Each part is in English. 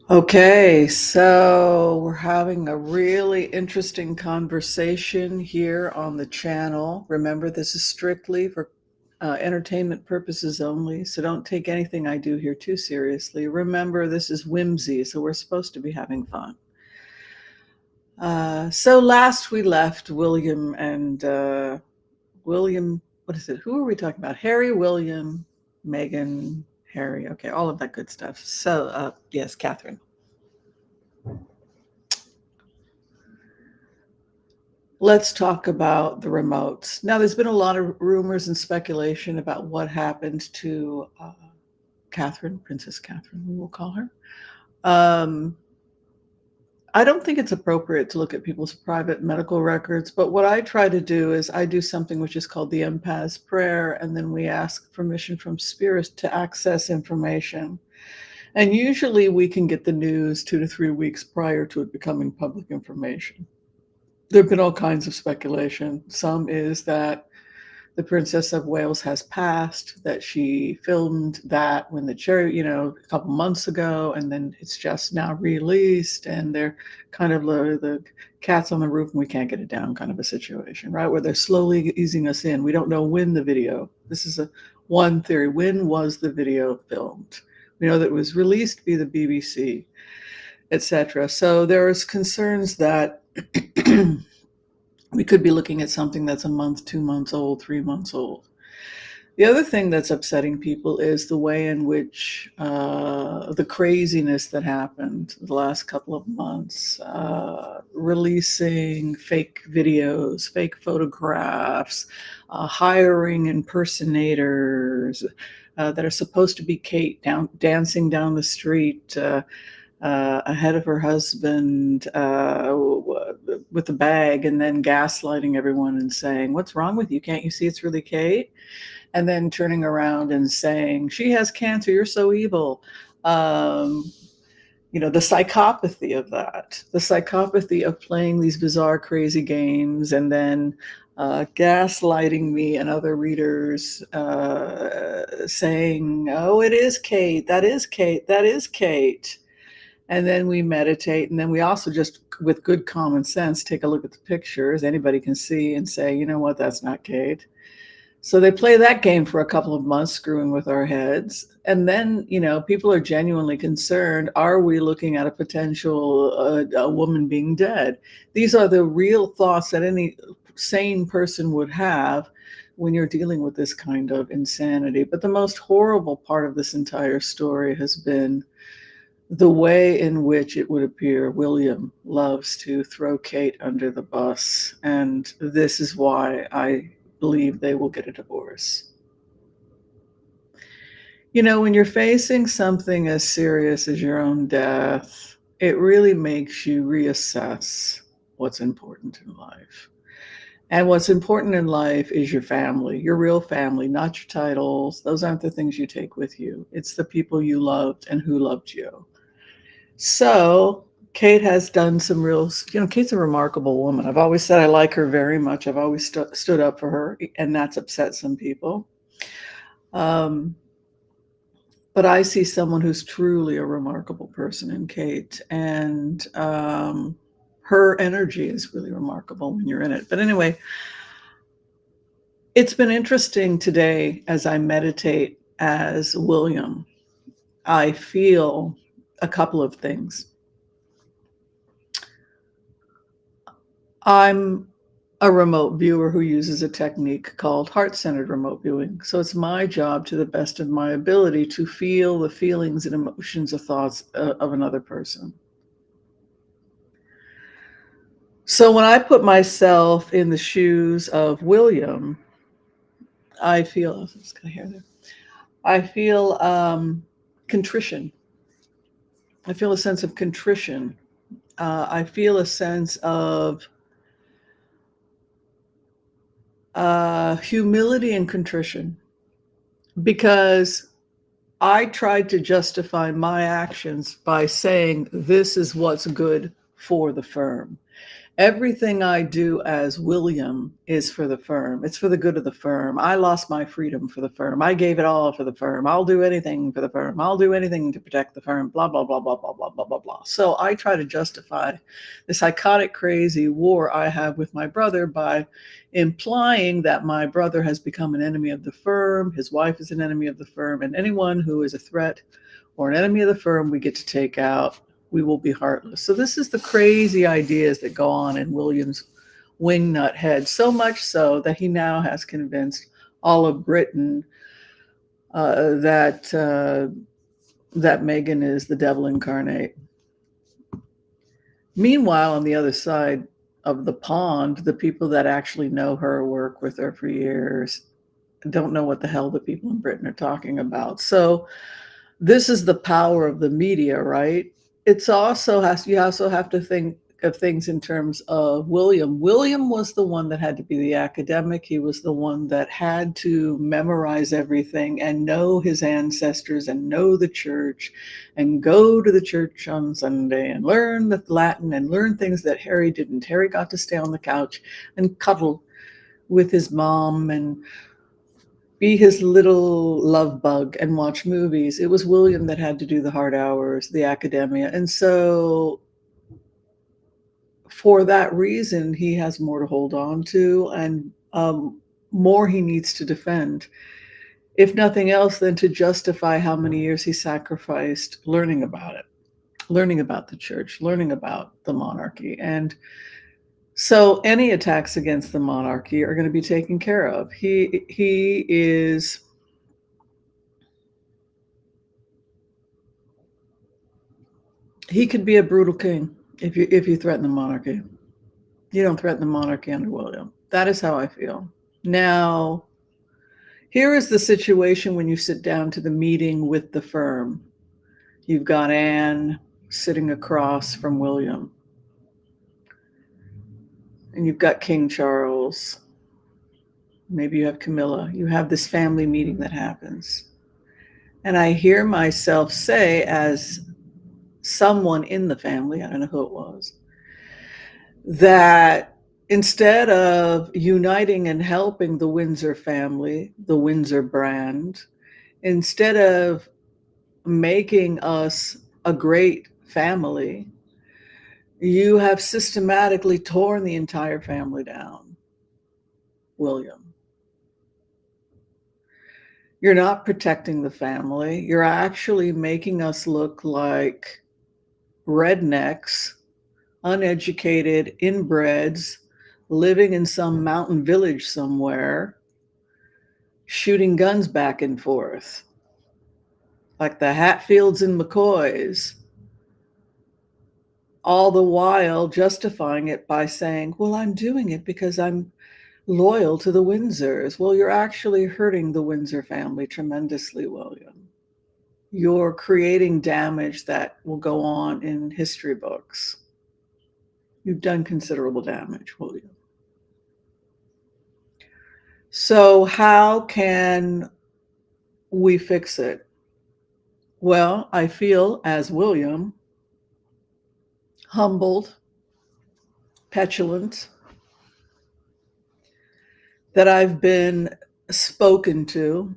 Okay, so we're having a really interesting conversation here on the channel. Remember, this is strictly for entertainment purposes only, so don't take anything I do here too seriously. Remember, this is whimsy, so we're supposed to be having fun. So last we left William and William, what is it? Who are we talking about? Harry, William, Meghan, Harry. Okay, all of that good stuff. So, yes, Catherine. Let's talk about the remotes. Now, there's been a lot of rumors and speculation about what happened to Catherine, Princess Catherine, we will call her. Um, I don't think it's appropriate to look at people's private medical records, but what I try to do is I do something which is called the empath's prayer, and then we ask permission from spirits to access information. And usually we can get the news 2 to 3 weeks prior to it becoming public information. There have been all kinds of speculation. Some is that the Princess of Wales has passed, that she filmed that when the cherry, a couple months ago, and then it's just now released, and they're kind of the cats on the roof and we can't get it down kind of a situation, right? Where they're slowly easing us in. We don't know when the video, this is one theory, when was the video filmed? We know that it was released via the BBC, etc. So there's concerns that we could be looking at something that's a month, 2 months old, 3 months old. The other thing that's upsetting people is the way in which the craziness that happened the last couple of months, releasing fake videos, fake photographs, hiring impersonators that are supposed to be Kate dancing down the street ahead of her husband with a bag, and then gaslighting everyone and saying, "What's wrong with you? Can't you see it's really Kate?" And then turning around and saying, "She has cancer. You're so evil." Um, the psychopathy of that, the psychopathy of playing these bizarre, crazy games, and then gaslighting me and other readers, saying, "Oh, it is Kate. That is Kate. That is Kate." And then we meditate, and then we also just, with good common sense, take a look at the pictures anybody can see and say, you know what, that's not Kate. So they play that game for a couple of months, screwing with our heads. And then, people are genuinely concerned. Are we looking at a potential a woman being dead? These are the real thoughts that any sane person would have when you're dealing with this kind of insanity. But the most horrible part of this entire story has been the way in which it would appear William loves to throw Kate under the bus. And this is why I believe they will get a divorce. When you're facing something as serious as your own death, it really makes you reassess what's important in life. And what's important in life is your family, your real family, not your titles. Those aren't the things you take with you. It's the people you loved and who loved you. So Kate has done some real, Kate's a remarkable woman. I've always said I like her very much. I've always stood up for her, and that's upset some people. Um, but I see someone who's truly a remarkable person in Kate, and her energy is really remarkable when you're in it. But anyway, it's been interesting today as I meditate as William. I feel a couple of things. I'm a remote viewer who uses a technique called heart-centered remote viewing. So it's my job, to the best of my ability, to feel the feelings and emotions or thoughts of another person. So when I put myself in the shoes of William, I feel, I just got hair there. I feel contrition. I feel a sense of contrition. I feel a sense of humility and contrition, because I tried to justify my actions by saying this is what's good for the firm. Everything I do as William is for the firm. It's for the good of the firm. I lost my freedom for the firm. I gave it all for the firm. I'll do anything for the firm. I'll do anything to protect the firm, blah, blah, blah, blah, blah, blah, blah, blah, blah. So I try to justify the psychotic, crazy war I have with my brother by implying that my brother has become an enemy of the firm, his wife is an enemy of the firm, and anyone who is a threat or an enemy of the firm we get to take out. We will be heartless. So this is the crazy ideas that go on in William's wingnut head, so much so that he now has convinced all of Britain that Meghan is the devil incarnate. Meanwhile, on the other side of the pond, the people that actually know her, work with her for years, don't know what the hell the people in Britain are talking about. So this is the power of the media, right? You also have to think of things in terms of William. William was the one that had to be the academic. He was the one that had to memorize everything and know his ancestors and know the church and go to the church on Sunday and learn the Latin and learn things that Harry didn't. Harry got to stay on the couch and cuddle with his mom and be his little love bug and watch movies. It was William that had to do the hard hours, the academia. And so for that reason, he has more to hold on to and more he needs to defend, if nothing else than to justify how many years he sacrificed learning about it, learning about the church, learning about the monarchy. And so any attacks against the monarchy are going to be taken care of. He could be a brutal king if you threaten the monarchy. You don't threaten the monarchy under William. That is how I feel. Now, here is the situation when you sit down to the meeting with the firm. You've got Anne sitting across from William, and you've got King Charles. Maybe you have Camilla. You have this family meeting that happens. And I hear myself say, as someone in the family, I don't know who it was, that instead of uniting and helping the Windsor family, the Windsor brand, instead of making us a great family, you have systematically torn the entire family down, William. You're not protecting the family. You're actually making us look like rednecks, uneducated inbreds, living in some mountain village somewhere, shooting guns back and forth, like the Hatfields and McCoys, all the while justifying it by saying, well, I'm doing it because I'm loyal to the Windsors. Well, you're actually hurting the Windsor family tremendously, William. You're creating damage that will go on in history books. You've done considerable damage, William. So how can we fix it? Well, I feel as William, humbled, petulant, that I've been spoken to,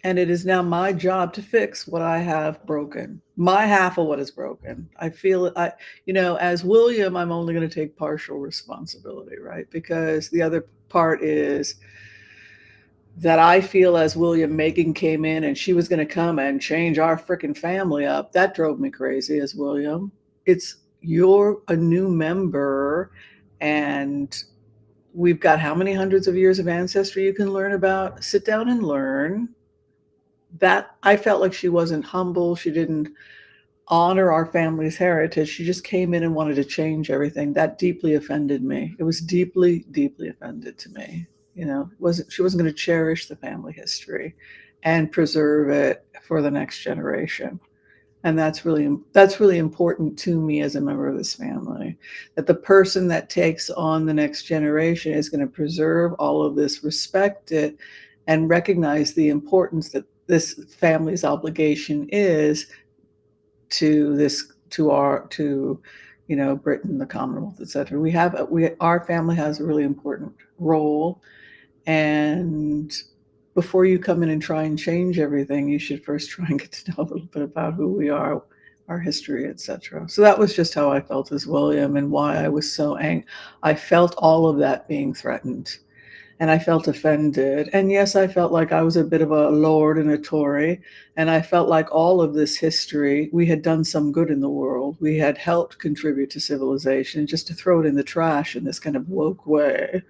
and it is now my job to fix what I have broken, my half of what is broken. I feel as William, I'm only going to take partial responsibility, right? Because the other part is that I feel as William, Megan came in and she was going to come and change our freaking family up. That drove me crazy as William. You're a new member, and we've got how many hundreds of years of ancestry you can learn about? Sit down and learn. That I felt like she wasn't humble. She didn't honor our family's heritage. She just came in and wanted to change everything. That deeply offended me. It was deeply, deeply offended to me. She wasn't going to cherish the family history and preserve it for the next generation. And that's really important to me as a member of this family, that the person that takes on the next generation is going to preserve all of this, respect it, and recognize the importance that this family's obligation is to Britain, the Commonwealth, etc. Our family has a really important role, and before you come in and try and change everything, you should first try and get to know a little bit about who we are, our history, etc. So that was just how I felt as William, and why I was so angry. I felt all of that being threatened, and I felt offended. And yes, I felt like I was a bit of a lord and a Tory, and I felt like all of this history, we had done some good in the world. We had helped contribute to civilization. Just to throw it in the trash in this kind of woke way. I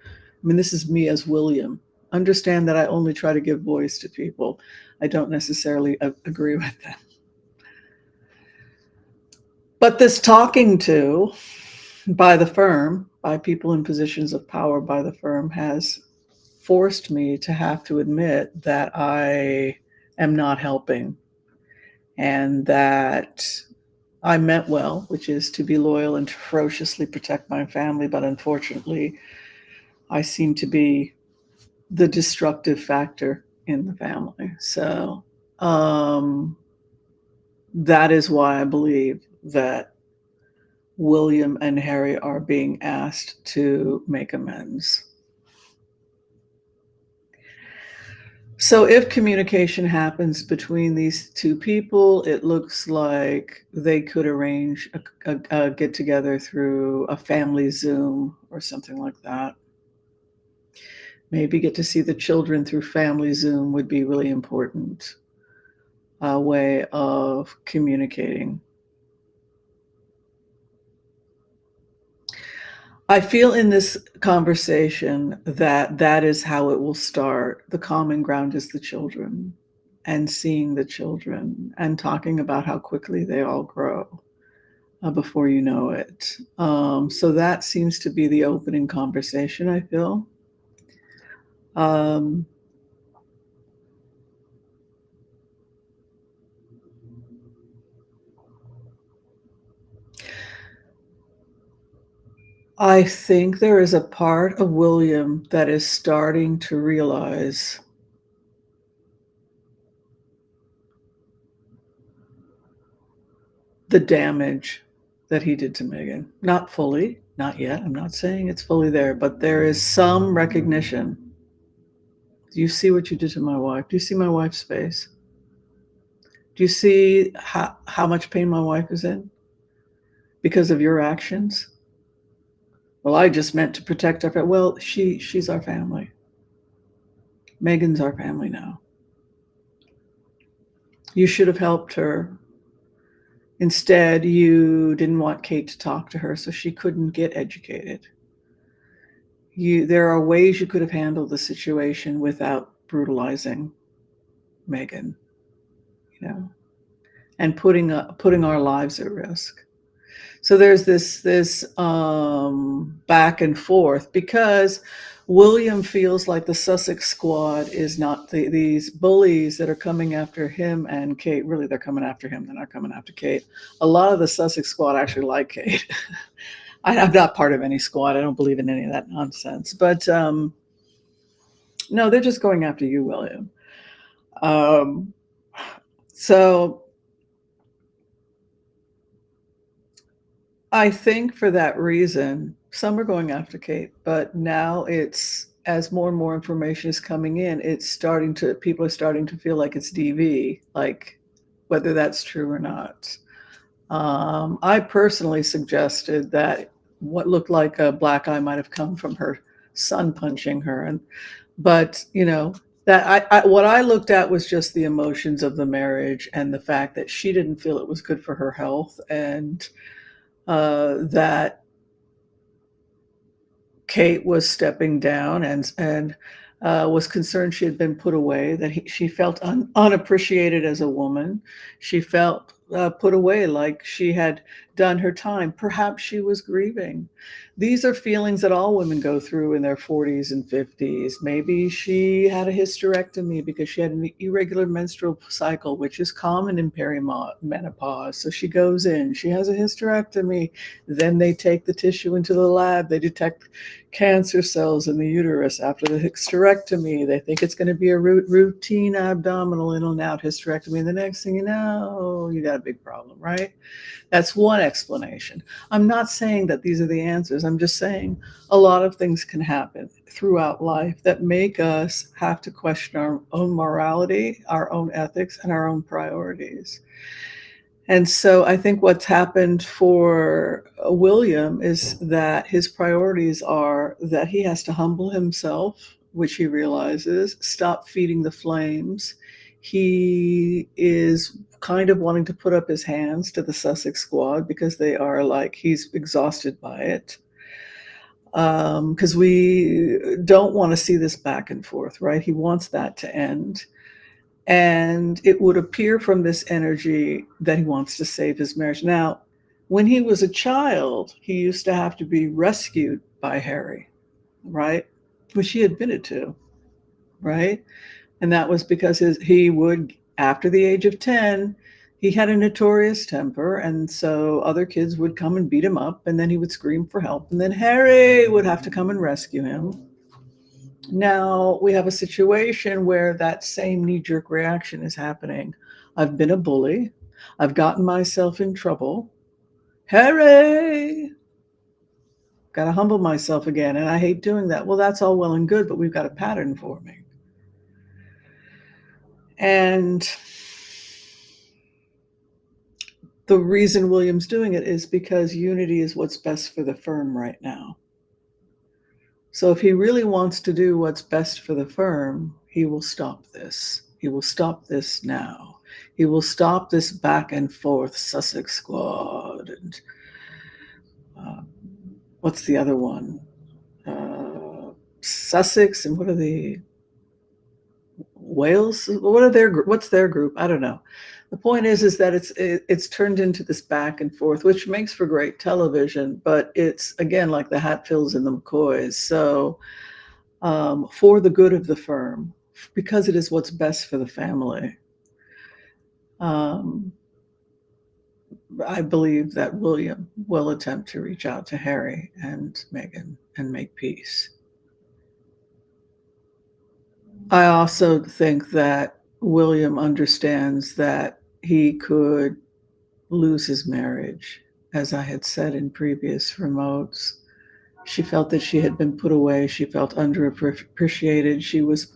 mean, this is me as William. Understand that I only try to give voice to people. I don't necessarily agree with them. But this talking to by the firm, by people in positions of power by the firm, has forced me to have to admit that I am not helping, and that I meant well, which is to be loyal and to ferociously protect my family. But unfortunately, I seem to be the destructive factor in the family. So that is why I believe that William and Harry are being asked to make amends. So if communication happens between these two people, it looks like they could arrange a get together through a family Zoom or something like that. Maybe get to see the children through family Zoom would be really important. A way of communicating. I feel in this conversation that is how it will start. The common ground is the children, and seeing the children and talking about how quickly they all grow before you know it. So that seems to be the opening conversation, I feel. I think there is a part of William that is starting to realize the damage that he did to Megan. Not fully, not yet. I'm not saying it's fully there, but there is some recognition. Do you see what you did to my wife? Do you see my wife's face? Do you see how much pain my wife is in because of your actions? Well, I just meant to protect her. Well, she's our family. Megan's our family now. You should have helped her. Instead, you didn't want Kate to talk to her, so she couldn't get educated. There are ways you could have handled the situation without brutalizing Megan, and putting our lives at risk. So there's this back and forth, because William feels like the Sussex squad is not these bullies that are coming after him and Kate. Really, they're coming after him. They're not coming after Kate. A lot of the Sussex squad actually like Kate. I'm not part of any squad. I don't believe in any of that nonsense. But no, they're just going after you, William. So I think for that reason, some are going after Kate, but now it's, as more and more information is coming in, people are starting to feel like it's DV, like whether that's true or not. I personally suggested that what looked like a black eye might have come from her son punching her, but that what I looked at was just the emotions of the marriage and the fact that she didn't feel it was good for her health, and that Kate was stepping down and was concerned she had been put away, that she felt unappreciated as a woman. She felt put away, like she had done her time. Perhaps she was grieving. These are feelings that all women go through in their 40s and 50s. Maybe she had a hysterectomy because she had an irregular menstrual cycle, which is common in perimenopause. So she goes in, she has a hysterectomy. Then they take the tissue into the lab. They detect cancer cells in the uterus after the hysterectomy. They think it's going to be a routine abdominal in and out hysterectomy. And the next thing you know, you got a big problem, right? That's one explanation. I'm not saying that these are the answers. I'm just saying a lot of things can happen throughout life that make us have to question our own morality, our own ethics, and our own priorities. And so I think what's happened for William is that his priorities are that he has to humble himself, which he realizes, stop feeding the flames. He is kind of wanting to put up his hands to the Sussex squad because they are like, he's exhausted by it. Because we don't want to see this back and forth, right? He wants that to end. And it would appear from this energy that he wants to save his marriage. Now, when he was a child, he used to have to be rescued by Harry, right? Which he admitted to, right? And that was because he would, after the age of 10, he had a notorious temper. And so other kids would come and beat him up, and then he would scream for help. And then Harry would have to come and rescue him. Now we have a situation where that same knee-jerk reaction is happening. I've been a bully. I've gotten myself in trouble. Harry! Got to humble myself again, and I hate doing that. Well, that's all well and good, but we've got a pattern forming. And the reason William's doing it is because unity is what's best for the firm right now. So if he really wants to do what's best for the firm, he will stop this. He will stop this now. He will stop this back and forth Sussex squad. And what's the other one? Sussex, and what are the Wales? What's their group? I don't know. The point is that it's turned into this back and forth, which makes for great television, but it's, again, like the Hatfields and the McCoys. So for the good of the firm, because it is what's best for the family, I believe that William will attempt to reach out to Harry and Meghan and make peace. I also think that William understands that he could lose his marriage. As I had said in previous remotes, she felt that she had been put away. She felt underappreciated. She was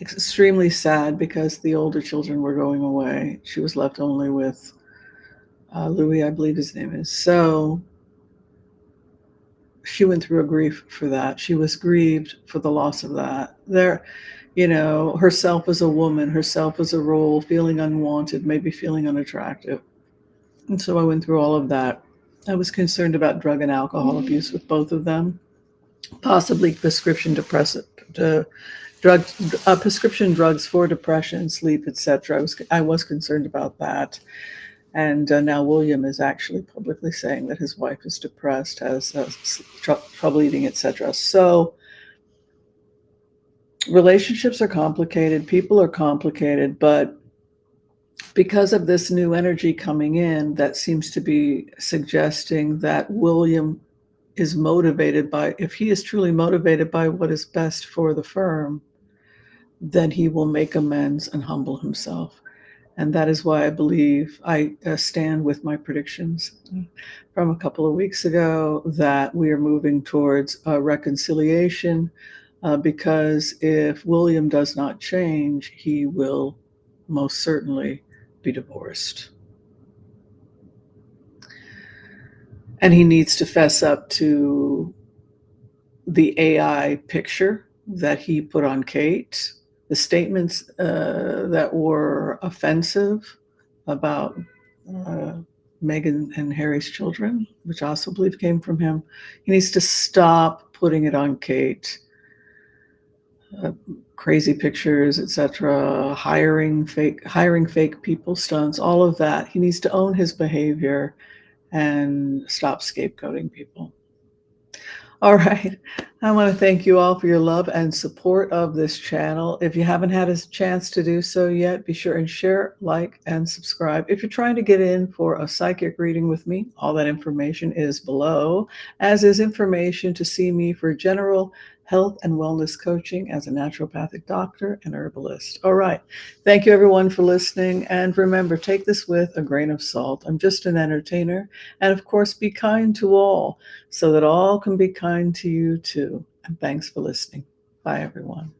extremely sad because the older children were going away. She was left only with Louis, I believe his name is. So she went through a grief for that. She was grieved for the loss of that. Herself as a woman, herself as a role, feeling unwanted, maybe feeling unattractive. And so I went through all of that. I was concerned about drug and alcohol abuse with both of them, possibly prescription drugs for depression, sleep, etc. I was concerned about that. And now William is actually publicly saying that his wife is depressed, has trouble eating, etc. So relationships are complicated, people are complicated, but because of this new energy coming in that seems to be suggesting that William is motivated by, if he is truly motivated by what is best for the firm, then he will make amends and humble himself. And that is why I believe I stand with my predictions from a couple of weeks ago that we are moving towards reconciliation, because if William does not change, he will most certainly be divorced. And he needs to fess up to the AI picture that he put on Kate, the statements that were offensive about Meghan and Harry's children, which I also believe came from him. He needs to stop putting it on Kate. Crazy pictures, etc., hiring fake people, stunts, all of that. He needs to own his behavior and stop scapegoating people. All right. I want to thank you all for your love and support of this channel. If you haven't had a chance to do so yet, be sure and share, like, and subscribe. If you're trying to get in for a psychic reading with me, all that information is below, as is information to see me for general health and wellness coaching as a naturopathic doctor and herbalist. All right. Thank you, everyone, for listening. And remember, take this with a grain of salt. I'm just an entertainer. And of course, be kind to all so that all can be kind to you too. And thanks for listening. Bye, everyone.